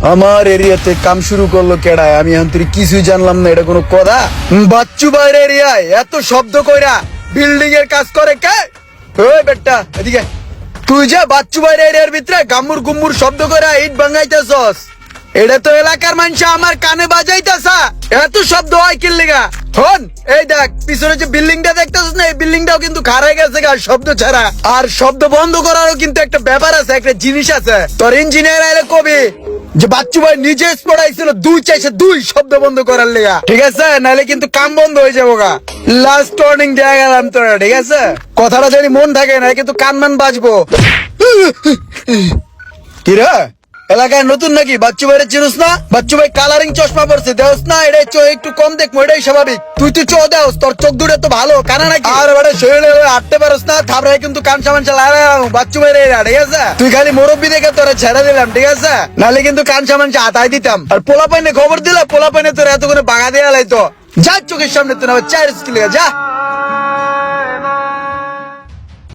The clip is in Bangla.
আমার এরিয়াতে কাম শুরু করলো কেডায়? আমি এখন তুই কিছুই জানলাম না, এটা কোনো কথা? বাচ্চু ভাইয়ের এরিয়ায় এত শব্দ কইরা বিল্ডিং এর কাজ করে কে? ওই বেটা এদিকে, তুই যা বাচ্চু ভাইয়ের এরিয়ার ভিতরে গাম্মুর গুম্মুর শব্দ কইরা ইট ভাঙাইতেছস। এটা তো এলাকার মানুষ আমার কানে বাজাইতেছা, এত শব্দ হয় কি লিগা? হন এই দেখ পিছনে যে বিল্ডিংটা দেখতেছিস না, এই বিল্ডিংটাও কিন্তু খারাই গেছে গা শব্দ ছাড়া। আর শব্দ বন্ধ করারও কিন্তু একটা ব্যাপার আছে, একটা জিনিস আছে। তোর ইঞ্জিনিয়ার আইলে কবি যে বাচ্চু ভাই নিজে পড়াইছিল দুই শব্দ বন্ধ করার লেগা, ঠিক আছে? নাহলে কিন্তু কাম বন্ধ হয়ে যাবো গা। লাস্ট ওয়ার্নিং দেয়া গেলাম তোরা, ঠিক আছে? কথাটা যদি মন থাকে না কিন্তু কান মান বাজবো। কিরা এলাকায় নতুন নাকি? বাচ্চু ভাইরে চিনুস না? বাচ্চু ভাই কালারিং চশমা পড়ছে, দেওস না? এটাই একটু কম দেখবো, এটাই স্বাভাবিক। তুই দেওস, তোর চোখ দুটো তো ভালো, কানা নাকি? আর এবারে শরীরে হাঁটতে পারস না, থাপড়াই কিন্তু কান সামান বাচ্চু ভাইরে এরা, ঠিক আছে? তুই খালি মুরব্বী দেখে তোরা ছেড়ে দিলাম, ঠিক আছে? নাহলে কিন্তু কান সামান হাতাই দিতাম। আর পোলা পাইনে খবর দিলা, পোলা পাইনে তোর এত করে বাগা দেয়া লাইতো। যা চোখের সামনে তো না চার স্কিলে যা।